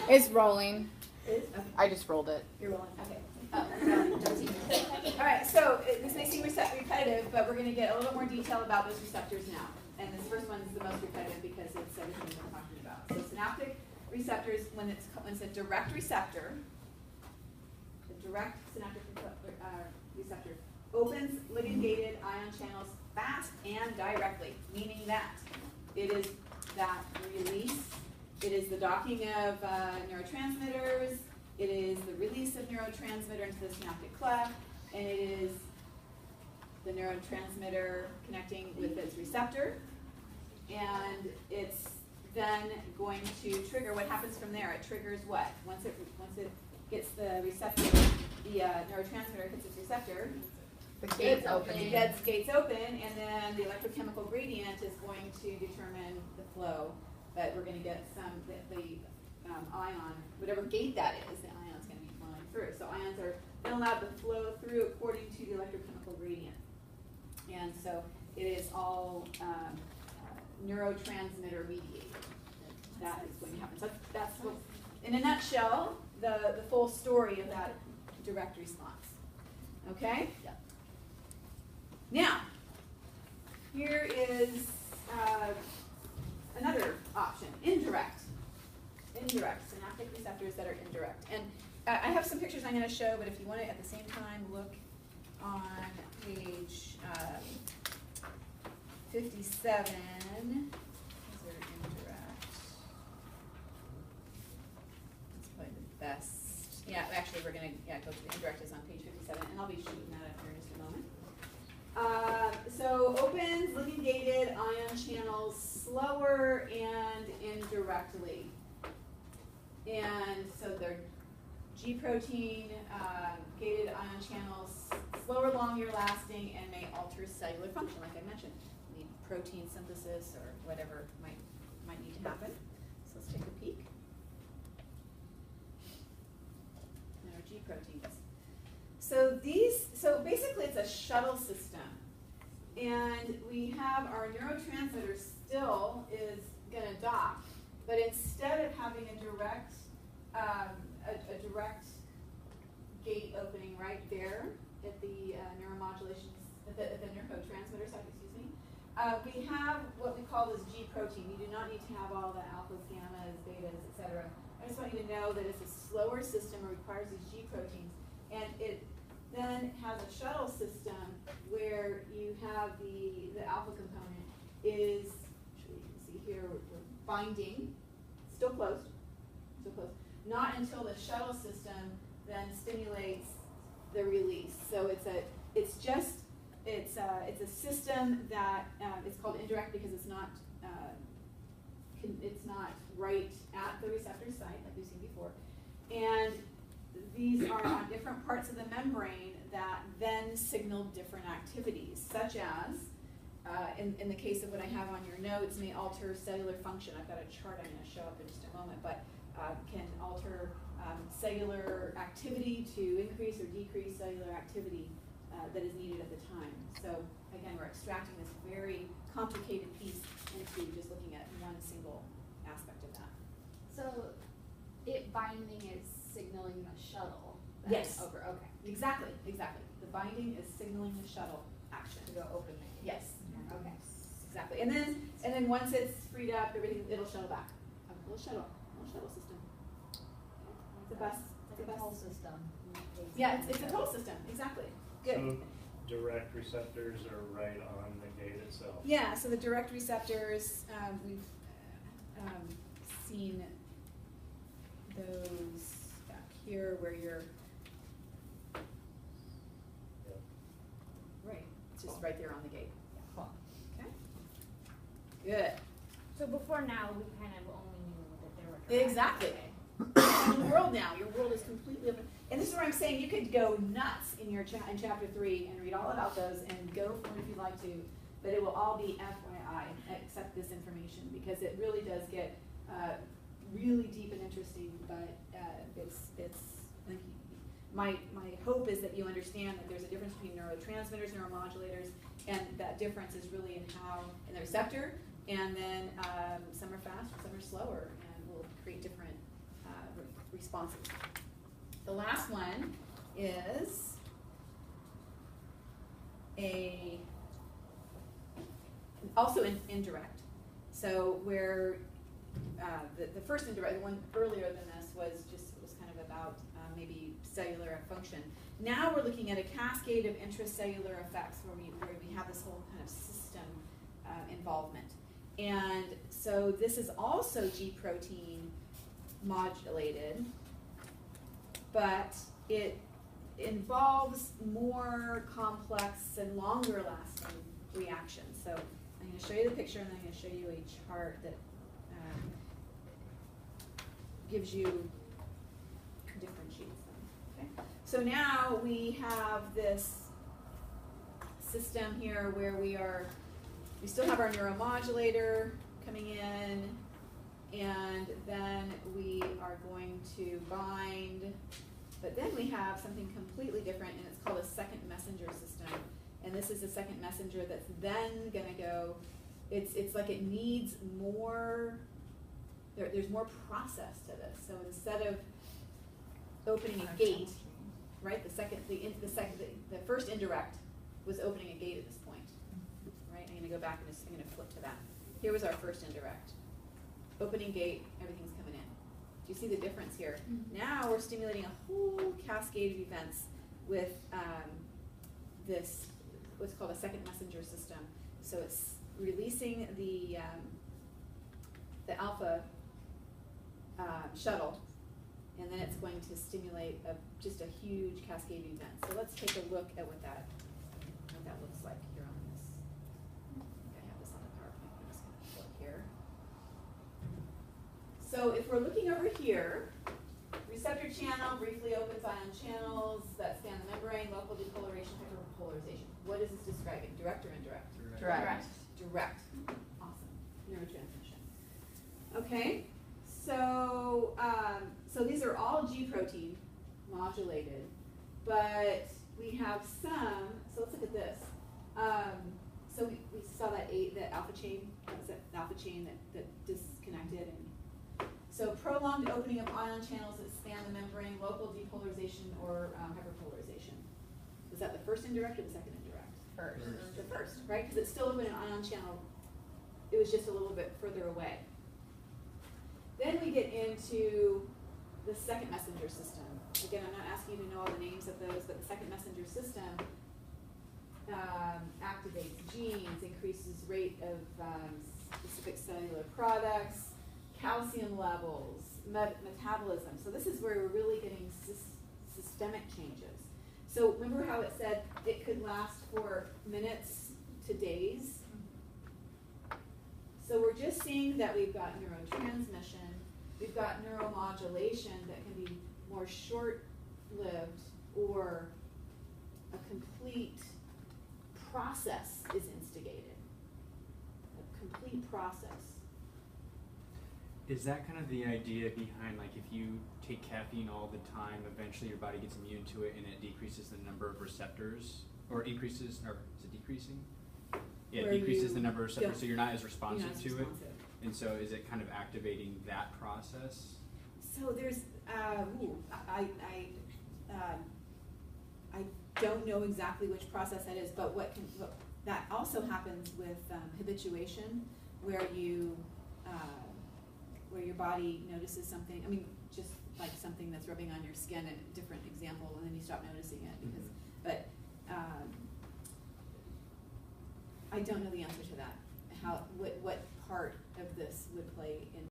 It's rolling. It is? Okay. I just rolled it. You're rolling. Okay. All right, so this may seem repetitive, but we're going to get a little more detail about those receptors now. And this first one is the most repetitive because it's everything we're talking about. So synaptic receptors, when it's a direct receptor, the direct synaptic receptor opens ligand-gated ion channels fast and directly, meaning that it is that release, it is the docking of neurotransmitters, it is the release of neurotransmitter into the synaptic cleft, and it is the neurotransmitter connecting with its receptor, and it's then going to trigger. What happens from there? It triggers what? Once it gets the receptor, the neurotransmitter hits its receptor, The gate's open. it gets gates open, and then the electrochemical gradient is going to determine the flow. But we're going to get the ion, whatever gate that is, the ion's going to be flowing through. So ions are then allowed to flow through according to the electrochemical gradient. And so it is all neurotransmitter mediated. That is going to happen. So that's what, in a nutshell, the full story of that direct response. Okay? Yeah. Now, here is another option, indirect. Indirect, synaptic receptors that are indirect. And I have some pictures I'm going to show, but if you want to at the same time look on page 57, these are indirect. That's probably the best. Yeah, actually we're going to go to the indirect is on page 57, and I'll be shooting that up here in just a moment. So opens ligand-gated ion channels slower and indirectly. And so they're G protein gated ion channels, slower, longer lasting, and may alter cellular function, like I mentioned. Need protein synthesis or whatever might need to happen. So let's take a peek. And our G proteins. So basically it's a shuttle system. And we have our neurotransmitter still is going to dock, but instead of having a direct gate opening right there at the neuromodulation, at the neurotransmitter side, we have what we call this G protein. You do not need to have all the alphas, gammas, betas, etc. I just want you to know that it's a slower system. It requires these G proteins, and it then has a shuttle system where you have the alpha component is, you can see here, we're binding, still closed, not until the shuttle system then stimulates the release. So it's a system that it's called indirect because it's not right at the receptor site like we've seen before, and these are on different parts of the membrane that then signal different activities, such as, in the case of what I have on your notes, may alter cellular function. I've got a chart I'm going to show up in just a moment, but can alter cellular activity to increase or decrease cellular activity that is needed at the time. So again, we're extracting this very complicated piece into just looking at one single aspect of that. So it binding is signaling the shuttle. Yes. Over. Okay. Exactly. The binding is signaling the shuttle action. To go open the gate. Yes. Okay. Exactly. And then once it's freed up, everything it'll shuttle back. A little shuttle system. It's the best. Like a whole system. Yeah, it's a total system. Exactly. Good. So direct receptors are right on the gate itself. Yeah. So the direct receptors, we've seen those back here where you're. Yep. Right. It's just right there on the gate. Cool. Okay. Good. So before now, we kind of only knew that there were direct. Exactly. Your world now. Your world is completely open. And this is where I'm saying you could go nuts in your in chapter 3 and read all about those and go for it if you'd like to, but it will all be FYI, except this information, because it really does get really deep and interesting. But it's like my hope is that you understand that there's a difference between neurotransmitters, neuromodulators, and that difference is really in the receptor, and then some are fast, some are slower, and will create different responses. The last one is also indirect. So where the first indirect, the one earlier than this was kind of about maybe cellular function. Now we're looking at a cascade of intracellular effects where we have this whole kind of system involvement. And so this is also G protein modulated, but it involves more complex and longer lasting reactions. So I'm going to show you the picture and then I'm going to show you a chart that gives you different sheets. Okay? So now we have this system here where we still have our neuromodulator coming in, and then we are going to bind, but then we have something completely different, and it's called a second messenger system. And this is a second messenger that's then going to go, it's like it needs more, there's more process to this. So instead of opening a gate, right, the first indirect was opening a gate at this point, right? I'm going to go back and I'm going to flip to that. Here was our first indirect. Opening gate, everything's coming in. Do you see the difference here? Mm-hmm. Now we're stimulating a whole cascade of events with this, what's called a second messenger system. So it's releasing the alpha shuttle, and then it's going to stimulate just a huge cascade of events. So let's take a look at what that looks like here on this. I think I have this on the PowerPoint. I'm just going to look here. So if we're looking over here, receptor channel briefly opens ion channels that span the membrane, local depolarization, hyperpolarization. What is this describing? Direct or indirect? Direct. Direct. Awesome. Neurotransmission. Okay. So so these are all G protein modulated, but we have some. So let's look at this. So we saw that alpha chain. That was that alpha chain that disconnected. And so prolonged opening of ion channels that span the membrane, local depolarization or hyperpolarization. Was that the first indirect or the second indirect? First. The first, right? Because it's still open an ion channel. It was just a little bit further away. Then we get into the second messenger system. Again, I'm not asking you to know all the names of those, but the second messenger system activates genes, increases rate of specific cellular products, calcium levels, metabolism. So this is where we're really getting systemic changes. So remember how it said it could last for minutes to days? So we're just seeing that we've got neurotransmission, we've got neuromodulation that can be more short-lived, or a complete process is instigated. A complete process. Is that kind of the idea behind, like, if you take caffeine all the time, eventually your body gets immune to it and it decreases the number of receptors, or increases, or is it decreasing? Yeah, it decreases the number of receptors, so you're not as responsive to it. And so is it kind of activating that process? So there's, I don't know exactly which process that is, but that also happens with habituation, where your body notices something. I mean, just like something that's rubbing on your skin, a different example, and then you stop noticing it. Because, but I don't know the answer to that. What part of this would play in